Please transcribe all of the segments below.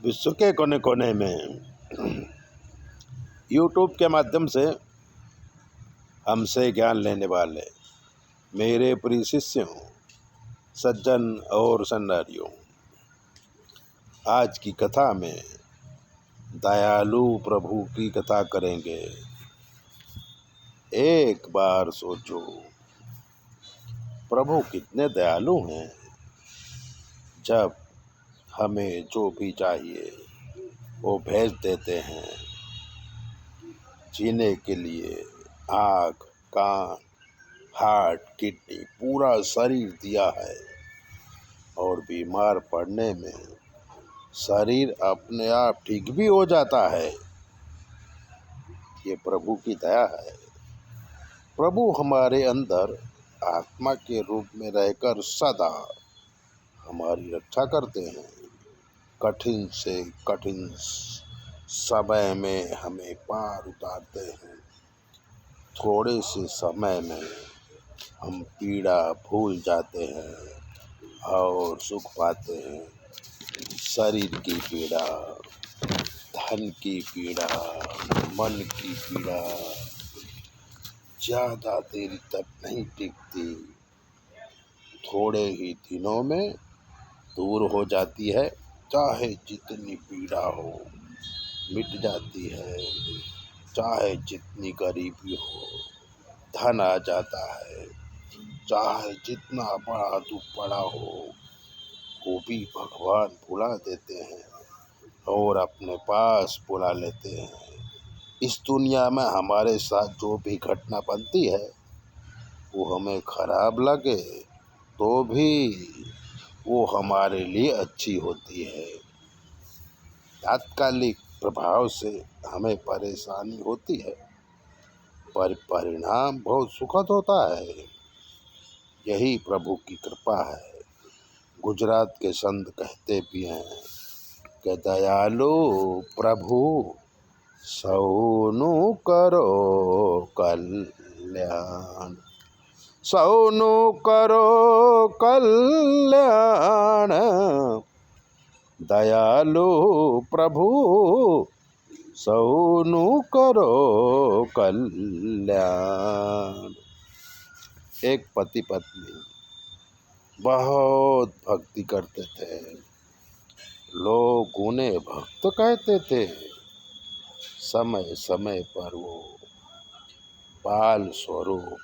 विश्व के कोने कोने में यूट्यूब के माध्यम से हमसे ज्ञान लेने वाले मेरे प्रिय शिष्यों, सज्जन और सन्नारियों, आज की कथा में दयालु प्रभु की कथा करेंगे। एक बार सोचो, प्रभु कितने दयालु हैं। जब हमें जो भी चाहिए वो भेज देते हैं। जीने के लिए आँख, कान, हार्ट, किडनी, पूरा शरीर दिया है और बीमार पड़ने में शरीर अपने आप ठीक भी हो जाता है। ये प्रभु की दया है। प्रभु हमारे अंदर आत्मा के रूप में रहकर सदा हमारी रक्षा करते हैं। कठिन से कठिन समय में हमें पार उतारते हैं। थोड़े से समय में हम पीड़ा भूल जाते हैं और सुख पाते हैं। शरीर की पीड़ा, धन की पीड़ा, मन की पीड़ा ज़्यादा देर तक नहीं टिकती, थोड़े ही दिनों में दूर हो जाती है। चाहे जितनी पीड़ा हो मिट जाती है, चाहे जितनी गरीबी हो धन आ जाता है, चाहे जितना बड़ा दुख पड़ा हो वो भी भगवान बुला देते हैं और अपने पास बुला लेते हैं। इस दुनिया में हमारे साथ जो भी घटना बनती है वो हमें खराब लगे तो भी वो हमारे लिए अच्छी होती है। तात्कालिक प्रभाव से हमें परेशानी होती है पर परिणाम बहुत सुखद होता है। यही प्रभु की कृपा है। गुजरात के संत कहते भी हैं कि दयालु प्रभु सौनु करो कल्याण, सौनु करो कल्याण, दयालु प्रभु सौनु करो कल्याण। एक पति पत्नी बहुत भक्ति करते थे। लोग उन्हें भक्त कहते थे। समय समय पर वो बाल स्वरूप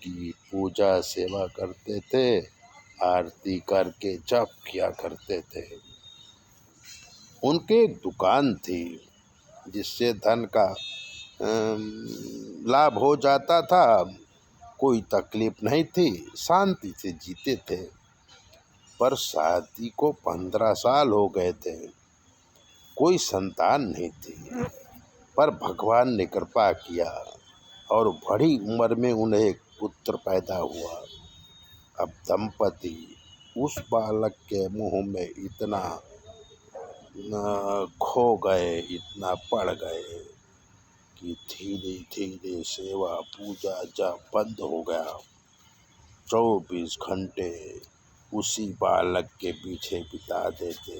की पूजा सेवा करते थे, आरती करके जप किया करते थे। उनके एक दुकान थी जिससे धन का लाभ हो जाता था। कोई तकलीफ नहीं थी, शांति से जीते थे। पर शादी को 15 साल हो गए थे, कोई संतान नहीं थी। पर भगवान ने कृपा किया और बड़ी उम्र में उन्हें एक पुत्र पैदा हुआ। अब दंपति उस बालक के मुंह में इतना खो गए, इतना पड़ गए कि धीरे धीरे सेवा पूजा जब बंद हो गया। 24 घंटे उसी बालक के पीछे बिता देते।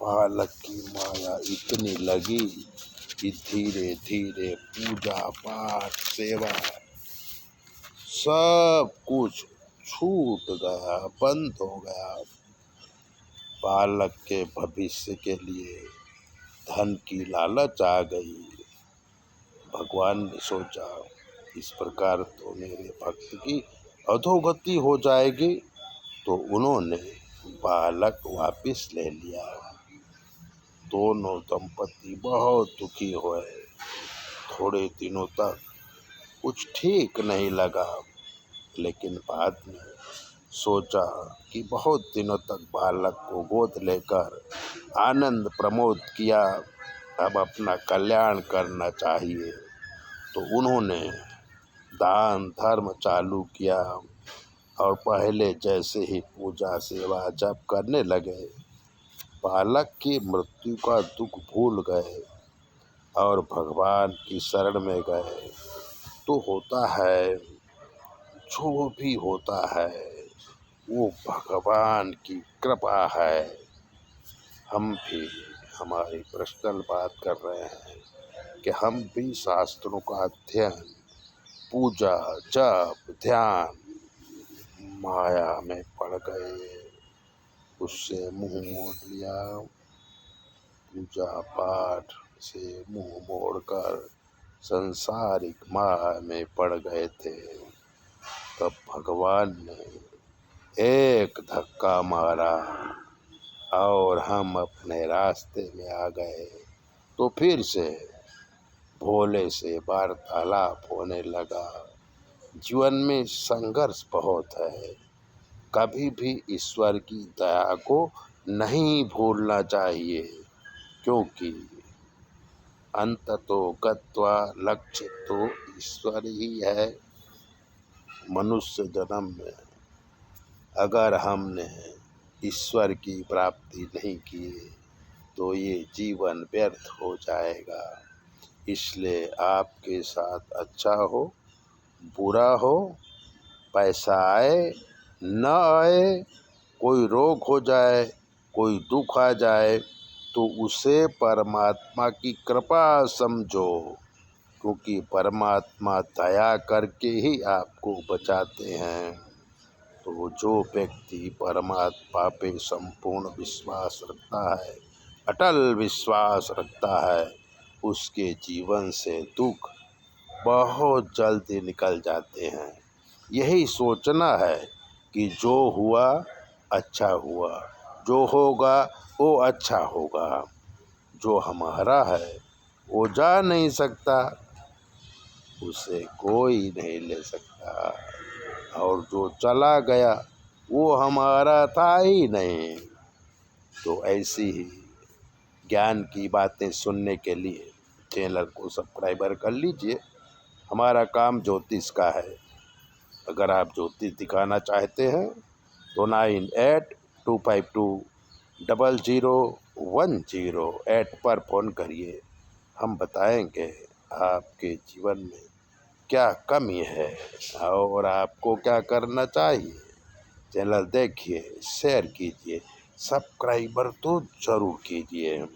बालक की माया इतनी लगी कि धीरे धीरे पूजा पाठ सेवा सब कुछ छूट गया, बंद हो गया। बालक के भविष्य के लिए धन की लालच आ गई। भगवान ने सोचा इस प्रकार तो मेरे भक्त की अधोगति हो जाएगी, तो उन्होंने बालक वापस ले लिया। दोनों दंपति बहुत दुखी हुए। थोड़े दिनों तक कुछ ठीक नहीं लगा, लेकिन बाद में सोचा कि बहुत दिनों तक बालक को गोद लेकर आनंद प्रमोद किया, अब अपना कल्याण करना चाहिए। तो उन्होंने दान धर्म चालू किया और पहले जैसे ही पूजा सेवा जप करने लगे। बालक की मृत्यु का दुख भूल गए और भगवान की शरण में गए। तो होता है, जो भी होता है वो भगवान की कृपा है। हम भी हमारी पर्सनल बात कर रहे हैं कि हम भी शास्त्रों का अध्ययन, पूजा, जप, ध्यान, माया में पड़ गए, उससे मुंह मोड़ लिया। पूजा पाठ से मुंह मोड़कर संसारिक माया में पड़ गए थे। तब भगवान ने एक धक्का मारा और हम अपने रास्ते में आ गए। तो फिर से भोले से वार्तालाप होने लगा। जीवन में संघर्ष बहुत है, कभी भी ईश्वर की दया को नहीं भूलना चाहिए, क्योंकि अंततो गत्वा लक्ष्य तो ईश्वर ही है। मनुष्य जन्म में अगर हमने ईश्वर की प्राप्ति नहीं की तो ये जीवन व्यर्थ हो जाएगा। इसलिए आपके साथ अच्छा हो, बुरा हो, पैसा आए न आए, कोई रोग हो जाए, कोई दुख आ जाए, तो उसे परमात्मा की कृपा समझो, क्योंकि परमात्मा दया करके ही आपको बचाते हैं। तो जो व्यक्ति परमात्मा पे संपूर्ण विश्वास रखता है, अटल विश्वास रखता है, उसके जीवन से दुख बहुत जल्दी निकल जाते हैं। यही सोचना है कि जो हुआ अच्छा हुआ, जो होगा वो अच्छा होगा। जो हमारा है वो जा नहीं सकता, उसे कोई नहीं ले सकता, और जो चला गया वो हमारा था ही नहीं। तो ऐसी ही ज्ञान की बातें सुनने के लिए चैनल को सब्सक्राइबर कर लीजिए। हमारा काम ज्योतिष का है। अगर आप ज्योतिष दिखाना चाहते हैं तो 9825200108 पर फ़ोन करिए। हम बताएंगे आपके जीवन में क्या कमी है और आपको क्या करना चाहिए। चैनल देखिए, शेयर कीजिए, सब्सक्राइबर तो ज़रूर कीजिए।